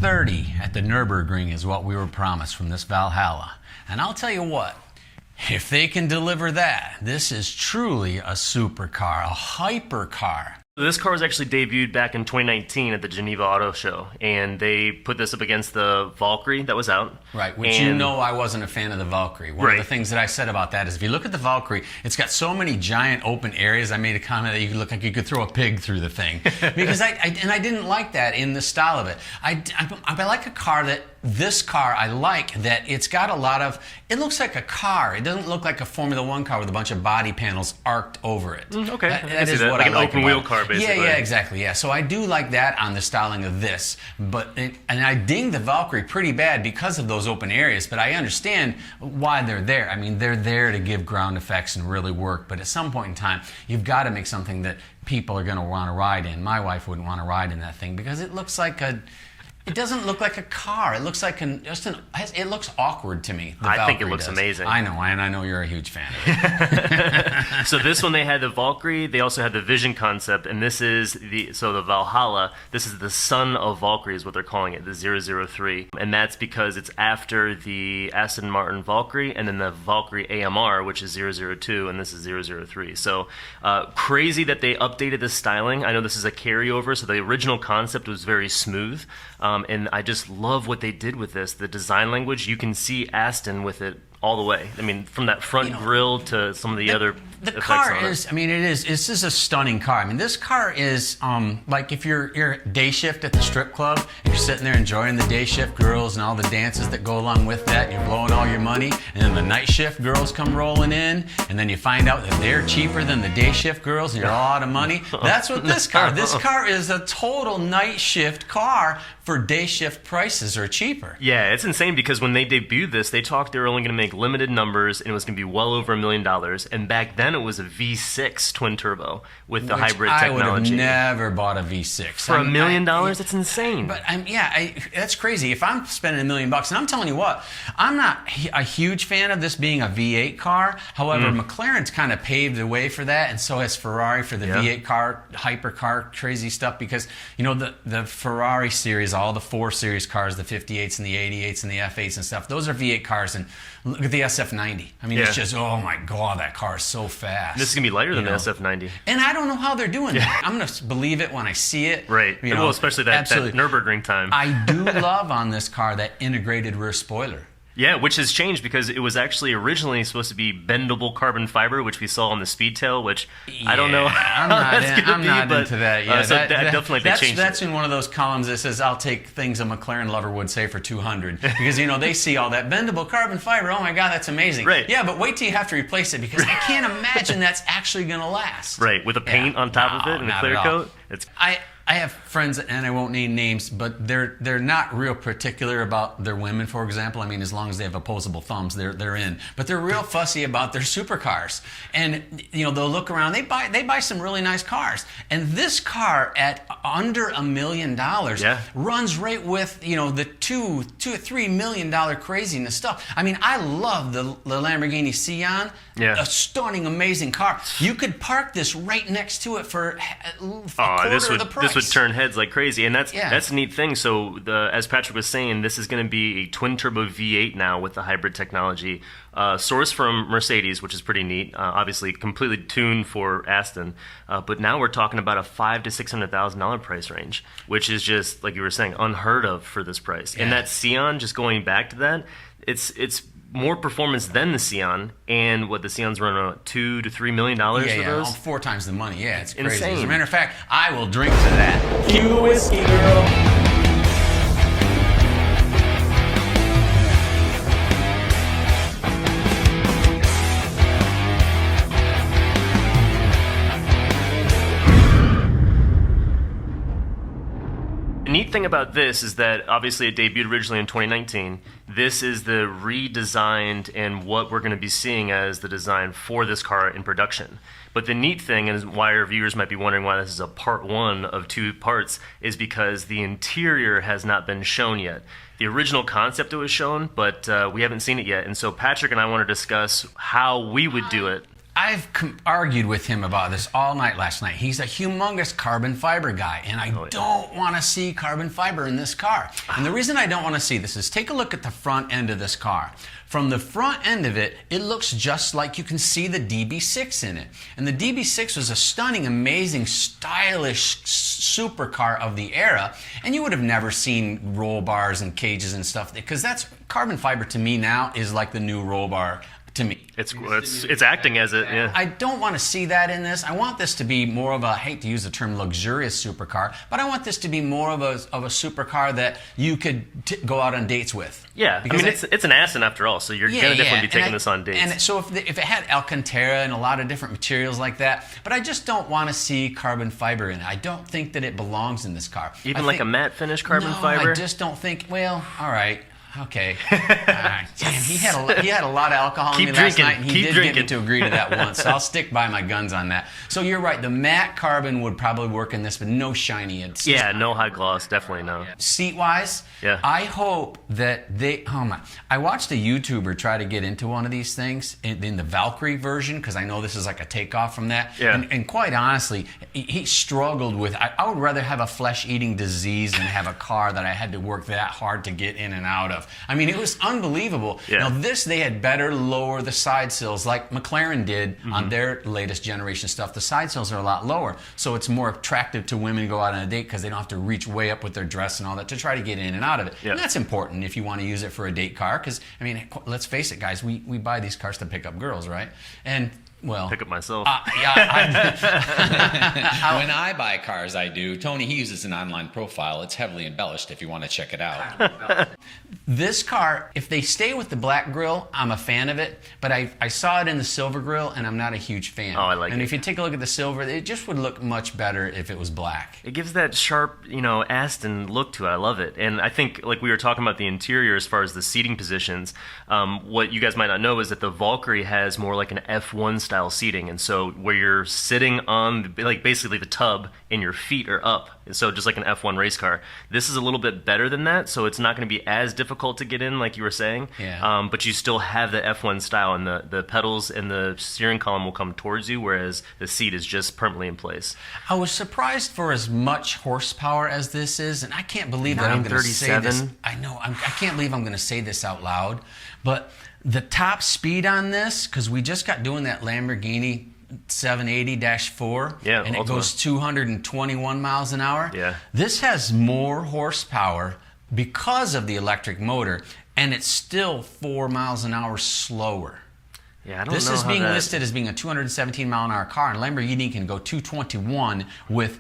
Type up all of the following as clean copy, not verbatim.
6:30 at the Nürburgring is what we were promised from this Valhalla. And I'll tell you what, if they can deliver that, this is truly a supercar, a hypercar. This car was actually debuted back in 2019 at the Geneva Auto Show, and they put this up against the Valkyrie that was out. Right, which you know I wasn't a fan of the Valkyrie. One of the things that I said about that is if you look at the Valkyrie, it's got so many giant open areas. I made a comment that you could look like you could throw a pig through the thing. Because I didn't like that in the style of it. I like a car that, this car I like that it's got a lot of, it looks like a car. It doesn't look like a Formula One car with a bunch of body panels arced over it. Okay, that is what like an open wheel car, basically. Yeah, exactly. Yeah, so I do like that on the styling of this, and I ding the Valkyrie pretty bad because of those open areas. But I understand why they're there. I mean, they're there to give ground effects and really work. But at some point in time, you've got to make something that people are going to want to ride in. My wife wouldn't want to ride in that thing because it looks like a. It doesn't look like a car. It looks like it looks awkward to me. I think it looks amazing. I know, and I know you're a huge fan of it. So this one, they had the Valkyrie. They also had the Vision concept, and this is the Valhalla. This is the son of Valkyrie, is what they're calling it, the 003, and that's because it's after the Aston Martin Valkyrie, and then the Valkyrie AMR, which is 002, and this is 003. So crazy that they updated the styling. I know this is a carryover, so the original concept was very smooth. And I just love what they did with this. The design language, you can see Aston with it all the way. I mean, from that front grille to some of the other the effects car on is, I mean, this is a stunning car. I mean, this car is, like if you're day shift at the strip club, and you're sitting there enjoying the day shift girls and all the dances that go along with that, you're blowing all your money, and then the night shift girls come rolling in, and then you find out that they're cheaper than the day shift girls, and you're all out of money. That's what this car is a total night shift car for day shift prices or cheaper. Yeah, it's insane because when they debuted this, they talked they were only going to make limited numbers and it was going to be well over $1 million. And back then it was a V6 twin turbo with the hybrid technology. I would have never bought a V6 for $1 million. That's insane. But that's crazy. If I'm spending $1 million, and I'm telling you what, I'm not a huge fan of this being a V8 car. However, McLaren's kind of paved the way for that, and so has Ferrari for the V8 car, hypercar, crazy stuff. Because the Ferrari series, all the 4 Series cars, the 58s and the 88s and the F8s and stuff, those are V8 cars. And look at the SF90. I mean, it's just, oh my God, that car is so fast. This is going to be lighter than the SF90. And I don't know how they're doing that. I'm going to believe it when I see it. Right. Well, especially that Nürburgring time. I do love on this car that integrated rear spoiler. Yeah, which has changed because it was actually originally supposed to be bendable carbon fiber, which we saw on the Speedtail, which I don't know how that's going to be. I'm not into that. Yeah, so definitely they changed That's in one of those columns that says, I'll take things a McLaren lover would say for 200. Because, they see all that bendable carbon fiber. Oh, my God, that's amazing. Right. Yeah, but wait till you have to replace it because I can't imagine that's actually going to last. Right, with the paint on top of it and the clear coat. I have friends, and I won't name names, but they're not real particular about their women, for example. I mean, as long as they have opposable thumbs, they're in. But they're real fussy about their supercars. And they'll look around. They buy some really nice cars. And this car at under $1 million runs right with the $2 or $3 million craziness stuff. I mean, I love the Lamborghini Sian. Yeah. A stunning, amazing car. You could park this right next to it for a quarter of the price. This would turn heads like crazy, and that's a neat thing. So, as Patrick was saying, this is going to be a twin turbo V8 now with the hybrid technology, sourced from Mercedes, which is pretty neat. Obviously, completely tuned for Aston, but now we're talking about a $500,000 to $600,000 price range, which is just like you were saying, unheard of for this price. Yeah. And that Sion, just going back to that, it's more performance than the Sion, and what the Sion's running around $2 to $3 million for those. 4 times the money. Yeah, it's crazy. Insane. As a matter of fact, I will drink to that. Cue the whiskey, girl. The neat thing about this is that obviously it debuted originally in 2019. This is the redesigned and what we're going to be seeing as the design for this car in production. But the neat thing, and why our viewers might be wondering why this is a part 1 of 2 parts, is because the interior has not been shown yet. The original concept was shown, but we haven't seen it yet. And so Patrick and I want to discuss how we would do it. I've argued with him about this all night last night. He's a humongous carbon fiber guy, and I don't want to see carbon fiber in this car. And the reason I don't want to see this is take a look at the front end of this car. From the front end of it, it looks just like you can see the DB6 in it. And the DB6 was a stunning, amazing, stylish supercar of the era, and you would have never seen roll bars and cages and stuff, because that's carbon fiber to me now is like the new roll bar. To me, it's acting as it. Yeah. I don't want to see that in this. I want this to be more of a, I hate to use the term luxurious supercar, but I want this to be more of a supercar that you could go out on dates with. Yeah, because I mean it's an Aston after all, so you're gonna definitely be taking this on dates. And so if it had Alcantara and a lot of different materials like that, but I just don't want to see carbon fiber in it. I don't think that it belongs in this car. Even like a matte finish carbon fiber. I just don't think. Well, all right. Okay. Damn, he had a lot of alcohol in me last night, and he did get me to agree to that once. So I'll stick by my guns on that. So you're right. The matte carbon would probably work in this, but no shiny. No high gloss. Definitely no. Seat-wise, I hope that they. Oh my! I watched a YouTuber try to get into one of these things in the Valkyrie version, because I know this is like a takeoff from that. Yeah. And quite honestly, he struggled with. I would rather have a flesh-eating disease than have a car that I had to work that hard to get in and out of. I mean, it was unbelievable. Yeah. Now, they had better lower the side sills like McLaren did on their latest generation stuff. The side sills are a lot lower, so it's more attractive to women to go out on a date because they don't have to reach way up with their dress and all that to try to get in and out of it. Yeah. And that's important if you want to use it for a date car, because, I mean, let's face it, guys, we buy these cars to pick up girls, right? And well, pick up myself. When I buy cars, I do. Tony, he uses an online profile. It's heavily embellished if you want to check it out. This car, if they stay with the black grille, I'm a fan of it, but I saw it in the silver grille, and I'm not a huge fan. Oh, I like it. And if you take a look at the silver, it just would look much better if it was black. It gives that sharp, Aston look to it. I love it. And I think, like we were talking about the interior as far as the seating positions, what you guys might not know is that the Valkyrie has more like an F1 style seating, and so where you're sitting on basically the tub and your feet are up, and so just like an F1 race car. This is a little bit better than that, so it's not going to be as difficult to get in, like you were saying. Yeah. But you still have the F1 style, and the pedals and the steering column will come towards you, whereas the seat is just permanently in place. I was surprised for as much horsepower as this is, and I can't believe that I'm going to say this. I know, I can't believe I'm going to say this out loud, but the top speed on this, because we just got doing that Lamborghini 780-4, and it goes 221 miles an hour. Yeah. This has more horsepower because of the electric motor, and it's still 4 miles an hour slower. Yeah, I don't know. This is being listed as being a 217 mile an hour car, and Lamborghini can go 221 with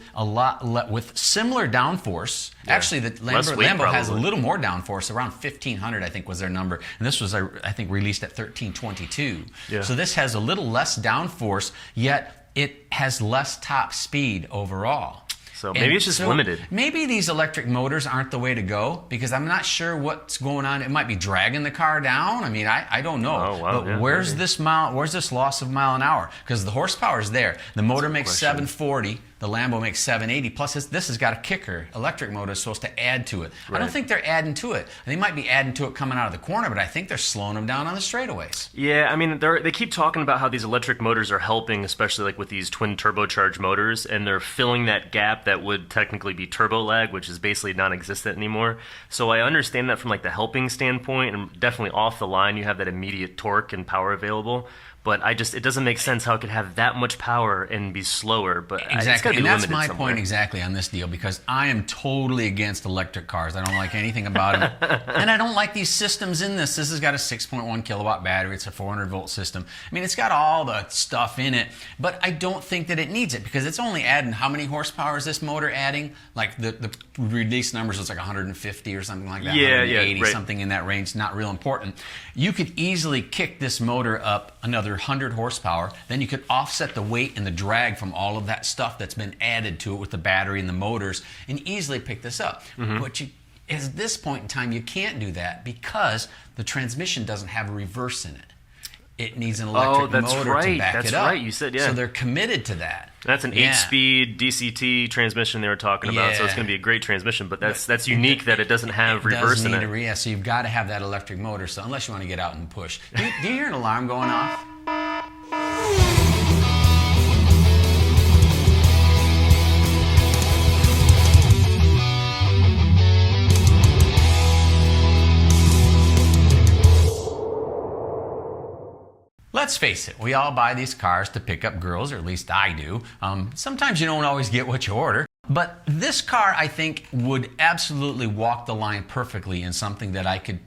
with similar downforce. Yeah. Actually, the Lambo has a little more downforce, around 1,500, I think was their number, and this was, I think, released at 1,322. Yeah. So this has a little less downforce, yet it has less top speed overall. So maybe it's just limited. Maybe these electric motors aren't the way to go, because I'm not sure what's going on. It might be dragging the car down. I mean, I don't know. Oh, wow, but where's this loss of mile an hour? Because the horsepower is there. The motor makes 740. The Lambo makes 780. Plus, this has got a kicker. Electric motor is supposed to add to it. Right. I don't think they're adding to it. They might be adding to it coming out of the corner, but I think they're slowing them down on the straightaways. Yeah, I mean, they keep talking about how these electric motors are helping, especially like with these twin turbocharged motors, and they're filling that gap that would technically be turbo lag, which is basically non-existent anymore. So I understand that from like the helping standpoint, and definitely off the line, you have that immediate torque and power available. But it doesn't make sense how it could have that much power and be slower. But exactly, it's gotta be and that's limited my somewhere. point exactly on this deal, because I am totally against electric cars. I don't like anything about them, and I don't like these systems in this. This has got a 6.1 kilowatt battery. It's a 400 volt system. I mean, it's got all the stuff in it, but I don't think that it needs it, because it's only adding, how many horsepower is this motor adding? Like the release numbers was like 150 or something like that. Yeah, 180, right. Something in that range. Not real important. You could easily kick this motor up another 100 horsepower, then you could offset the weight and the drag from all of that stuff that's been added to it with the battery and the motors, and easily pick this up. But at this point in time, you can't do that because the transmission doesn't have a reverse in it. It needs an electric motor to back it up. That's right. You said, yeah. So they're committed to that. That's an 8-speed DCT transmission they were talking about, so it's going to be a great transmission. But that's unique that it doesn't have reverse in it. So you've got to have that electric motor. So unless you want to get out and push, do you hear an alarm going off? Let's face it, we all buy these cars to pick up girls, or at least I do. Sometimes you don't always get what you order. But this car, I think, would absolutely walk the line perfectly in something that I could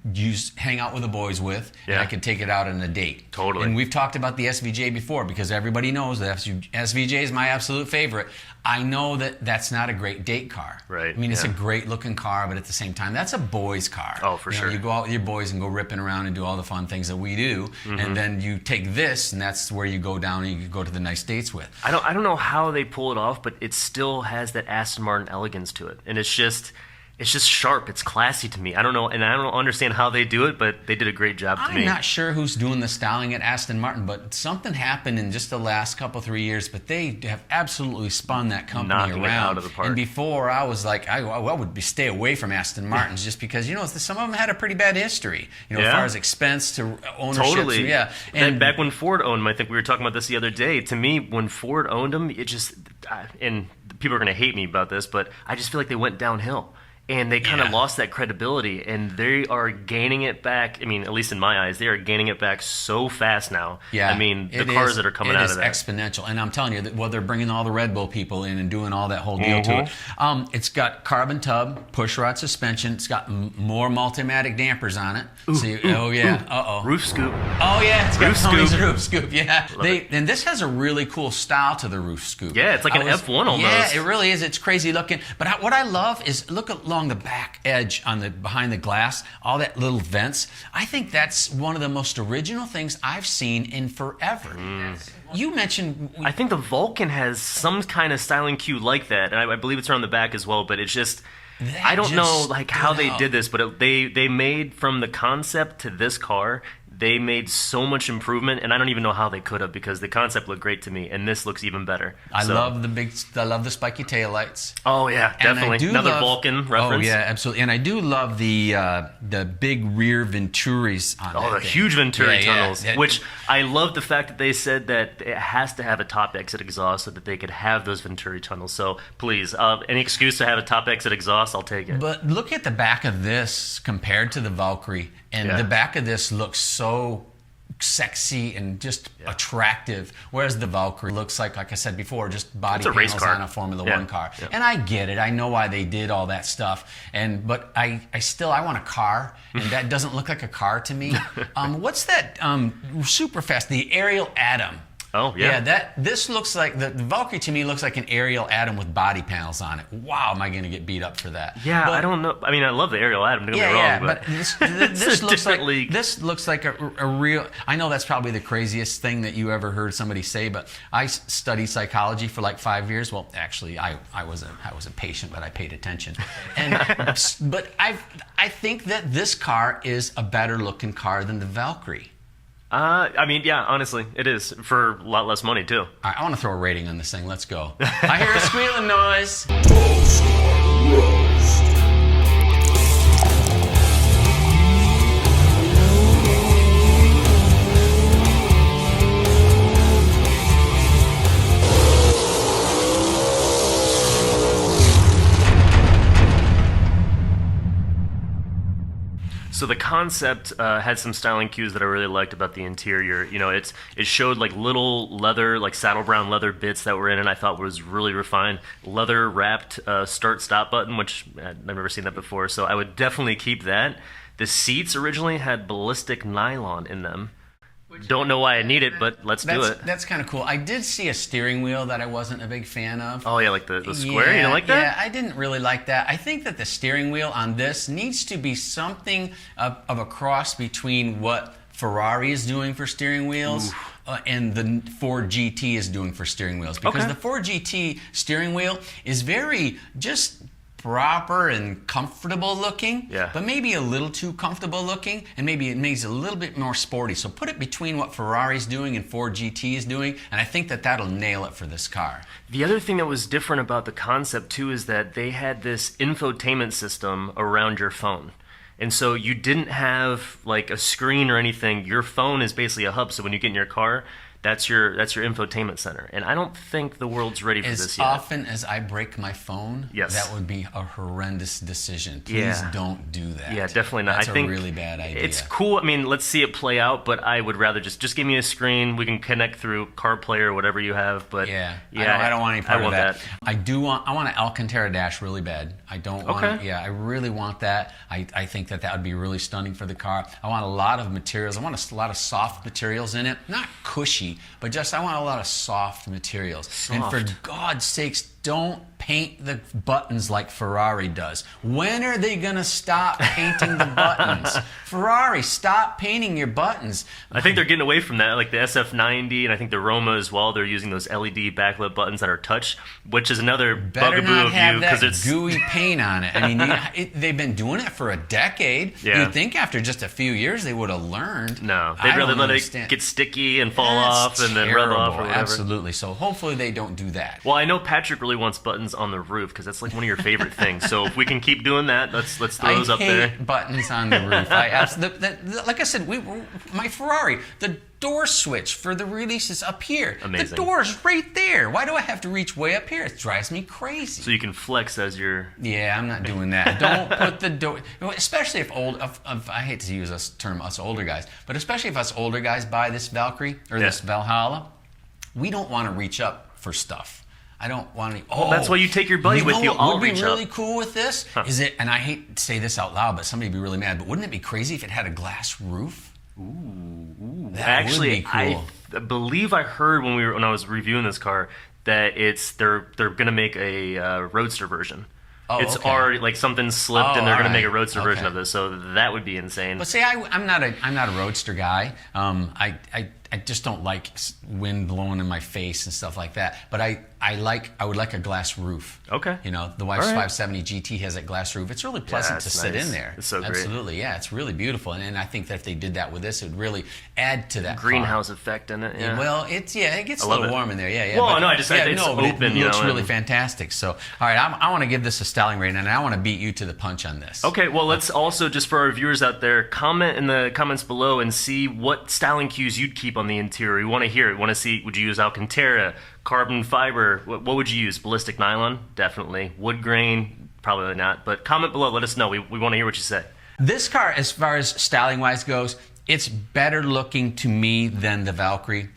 hang out with the boys with, and I could take it out on a date. Totally. And we've talked about the SVJ before, because everybody knows that SVJ is my absolute favorite. I know that that's not a great date car. Right. I mean, it's a great looking car, but at the same time, that's a boy's car. Oh, for sure. You go out with your boys and go ripping around and do all the fun things that we do, and then you take this, and that's where you go down and you go to the nice dates with. I don't know how they pull it off, but it still has that Aston Martin elegance to it, and it's just sharp. It's classy to me. I don't know, and I don't understand how they do it, but they did a great job to me. I'm not sure who's doing the styling at Aston Martin, but something happened in just the last couple, 3 years, but they have absolutely spun that company Knocking around. it out of the park. And before, I was like, I would stay away from Aston Martins just because, some of them had a pretty bad history, as far as expense to ownership. Totally. Yeah. And back when Ford owned them, I think we were talking about this the other day. To me, when Ford owned them, it just, and people are going to hate me about this, but I just feel like they went downhill. And they kind of lost that credibility, and they are gaining it back. I mean, at least in my eyes, they are gaining it back so fast now. Yeah, I mean, the cars that are coming out of that. It is exponential. And I'm telling you, they're bringing all the Red Bull people in and doing all that whole deal to it. It's got carbon tub, push rod suspension. It's got more Multimatic dampers on it. Roof scoop. Oh, yeah, it's got Roof Tony's scoop. roof scoop. Yeah. And this has a really cool style to the roof scoop. Yeah, it's like an F1 almost. Yeah, it really is. It's crazy looking. But what I love is look along the back edge behind the glass, all that little vents. I think that's one of the most original things I've seen in forever. You mentioned... I think the Vulcan has some kind of styling cue like that, and I believe it's around the back as well, but it's just... I don't know how they did this, but they made from the concept to this car, they made so much improvement, and I don't even know how they could have, because the concept looked great to me, and this looks even better. I love the spiky taillights. Oh yeah, definitely another Vulcan reference. Oh yeah, absolutely. And I do love the big rear Venturis on that the thing. huge Venturi tunnels, yeah. which I love the fact that they said that it has to have a top exit exhaust so that they could have those Venturi tunnels. So please, any excuse to have a top exit exhaust, I'll take it. But look at the back of this compared to the Valkyrie, and the back of this looks so sexy and just attractive, whereas the Valkyrie looks like I said before, just body panels on a Formula One car. Yeah. And I get it. I know why they did all that stuff. But I want a car, and that doesn't look like a car to me. What's that super fast? The Ariel Atom. Oh, yeah. Yeah, this looks like, the Valkyrie to me looks like an Ariel Atom with body panels on it. Wow, am I going to get beat up for that? Yeah, but I don't know. I mean, I love the Ariel Atom, don't get me wrong. But this looks like league. This looks like a real, I know that's probably the craziest thing that you ever heard somebody say, but I studied psychology for like 5 years. Well, actually, I was a patient, but I paid attention. But I think that this car is a better looking car than the Valkyrie. I mean, yeah, honestly, it is, for a lot less money, too. All right, I want to throw a rating on this thing. Let's go. I hear a squealing noise. So the concept had some styling cues that I really liked about the interior. You know, it showed like little leather, like saddle brown leather bits that were in it. I thought was really refined. Leather wrapped start-stop button, which I've never seen that before. So I would definitely keep that. The seats originally had ballistic nylon in them. Don't know why I need it, but let's do it. That's kind of cool. I did see a steering wheel that I wasn't a big fan of. Oh, yeah, like the square? You don't like that? Yeah, I didn't really like that. I think that the steering wheel on this needs to be something of a cross between what Ferrari is doing for steering wheels and the Ford GT is doing for steering wheels. Because the Ford GT steering wheel is very just proper and comfortable looking, but maybe a little too comfortable looking, and maybe it makes it a little bit more sporty. So put it between what Ferrari's doing and Ford GT is doing, and I think that that'll nail it for this car. The other thing that was different about the concept too is that they had this infotainment system around your phone. And so you didn't have like a screen or anything. Your phone is basically a hub. So when you get in your car, That's your infotainment center, and I don't think the world's ready for this As yet. often as I break my phone, Yes. that would be a horrendous decision. Please don't do that. Yeah, definitely not. That's I think a really bad idea. It's cool. I mean, let's see it play out, but I would rather just give me a screen. We can connect through CarPlay or whatever you have. But I don't want any part of that. that. I want an Alcantara dash really bad. I don't want. Okay. Yeah, I really want that. I think that would be really stunning for the car. I want a lot of materials. I want a lot of soft materials in it, not cushy, but just I want a lot of soft materials. Soft. And for God's sakes, don't paint the buttons like Ferrari does. When are they going to stop painting the buttons? Ferrari, stop painting your buttons. I think they're getting away from that, like the SF90 and I think the Roma as well. They're using those LED backlit buttons that are touch, which is another Better bugaboo not of have you that because it's gooey paint on it. I mean, they've been doing it for a decade. Yeah. You'd think after just a few years they would have learned. No, they'd rather let it get sticky and fall off and then rub off or whatever. Absolutely. So hopefully they don't do that. Well, I know Patrick really wants buttons on the roof because that's like one of your favorite things. So if we can keep doing that, let's throw those up there. I hate buttons on the roof. Like I said, my Ferrari, the door switch for the release is up here. Amazing. The door's right there. Why do I have to reach way up here? It drives me crazy. So you can flex as you're... Yeah, I'm not doing that. Don't put the door... Especially if I hate to use this term, us older guys, but especially if us older guys buy this Valkyrie or this Valhalla, we don't want to reach up for stuff. I don't want to... Well, that's why you take your buddy with you. What would be really cool with this is it, and I hate to say this out loud, but somebody would be really mad, but wouldn't it be crazy if it had a glass roof? Ooh. That Actually, would be cool. I believe I heard when I was reviewing this car that they're going to make a roadster version. Oh, it's okay. already like something slipped and they're going to make a roadster version Okay. of this, so that would be insane. But see, I'm not a roadster guy. I just don't like wind blowing in my face and stuff like that. But I would like a glass roof. Okay. You know, the wife's All right. 570 GT has a glass roof. It's really pleasant to sit nice. in there. It's so great. Absolutely, yeah, it's really beautiful. And I think that if they did that with this, it would really add to that Greenhouse car. effect in it. Yeah. Well, it gets a love little it. warm in there. Yeah. Well, but, no, I just it's but open. It looks really and... fantastic. So, all right, I want to give this a styling rating, and I want to beat you to the punch on this. Okay, well, let's also, just for our viewers out there, comment in the comments below and see what styling cues you'd keep on the interior. We want to hear it. We want to see, would you use Alcantara, carbon fiber? What would you use? Ballistic nylon? Definitely. Wood grain? Probably not. But comment below. Let us know. We want to hear what you say. This car, as far as styling-wise goes, it's better looking to me than the Valkyrie.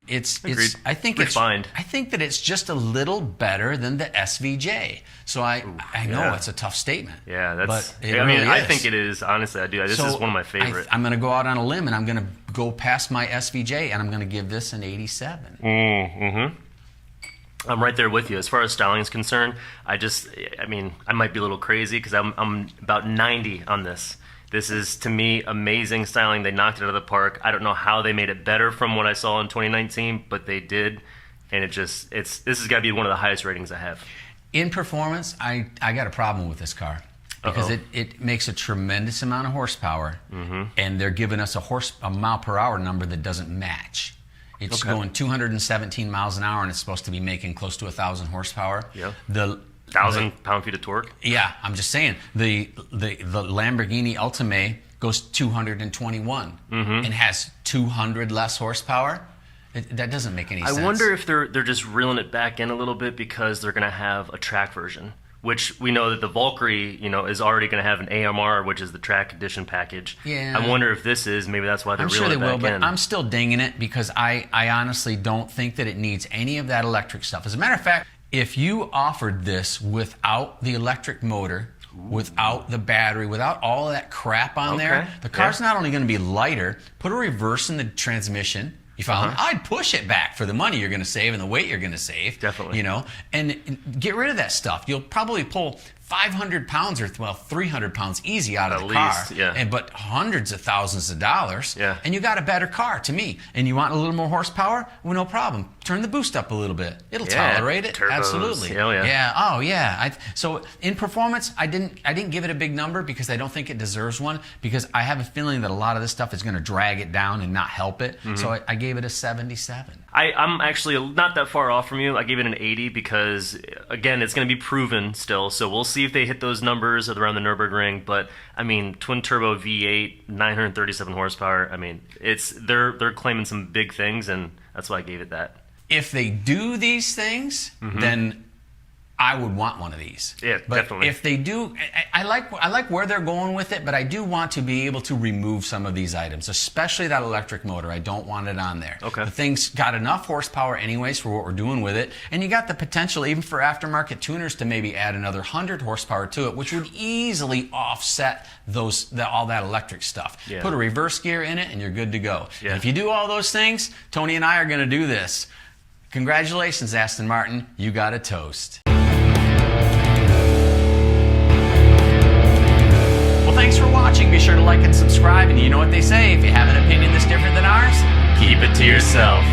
Agreed. I think Refined. I think that it's just a little better than the SVJ. So I know yeah. it's a tough statement. Yeah, that's. But it I mean, really I is. think it is. Honestly, I do. This is one of my favorite. I'm going to go out on a limb and I'm going to go past my SVJ and I'm going to give this an 87. I'm right there with you. As far as styling is concerned, I might be a little crazy because I'm about 90 on this. This is, to me, amazing styling. They knocked it out of the park. I don't know how they made it better from what I saw in 2019, but they did. And this has got to be one of the highest ratings I have. In performance, I got a problem with this car because it makes a tremendous amount of horsepower, and they're giving us a mile per hour number that doesn't match. It's going 217 miles an hour, and it's supposed to be making close to 1,000 horsepower. Yeah. The 1,000 pound-feet of torque. Yeah, I'm just saying the Lamborghini Ultimate goes 221 and has 200 less horsepower. That doesn't make any sense. I wonder if they're just reeling it back in a little bit because they're going to have a track version, which we know that the Valkyrie, is already going to have an AMR, which is the track edition package. Yeah. I wonder if this is, maybe that's why they're I'm reeling sure they it will, back but in. I'm still dinging it because I honestly don't think that it needs any of that electric stuff. As a matter of fact, if you offered this without the electric motor, without the battery, without all of that crap on there, the car's not only going to be lighter, put a reverse in the transmission. You follow me? I'd push it back for the money you're going to save and the weight you're going to save. Definitely. And get rid of that stuff. You'll probably pull 500 pounds or 300 pounds easy out of the car. Yeah. But hundreds of thousands of dollars. Yeah. And you got a better car to me. And you want a little more horsepower? Well, no problem. Turn the boost up a little bit. It'll tolerate it. Turbos. Absolutely. Hell yeah. Yeah. Oh yeah. So in performance, I didn't give it a big number because I don't think it deserves one, because I have a feeling that a lot of this stuff is going to drag it down and not help it. So I gave it a 77. I'm actually not that far off from you. I gave it an 80 because, again, it's going to be proven still. So we'll see if they hit those numbers around the Nürburgring. But I mean, twin turbo V8, 937 horsepower. I mean, they're claiming some big things, and that's why I gave it that. If they do these things, then I would want one of these. Yeah, but definitely. If they do, I like where they're going with it, but I do want to be able to remove some of these items, especially that electric motor. I don't want it on there. Okay. The thing's got enough horsepower anyways for what we're doing with it, and you got the potential even for aftermarket tuners to maybe add another 100 horsepower to it, which would easily offset all that electric stuff. Yeah. Put a reverse gear in it, and you're good to go. Yeah. And if you do all those things, Tony and I are going to do this. Congratulations, Aston Martin. You got a toast. Well, thanks for watching. Be sure to like and subscribe. And you know what they say, if you have an opinion that's different than ours, keep it to yourself.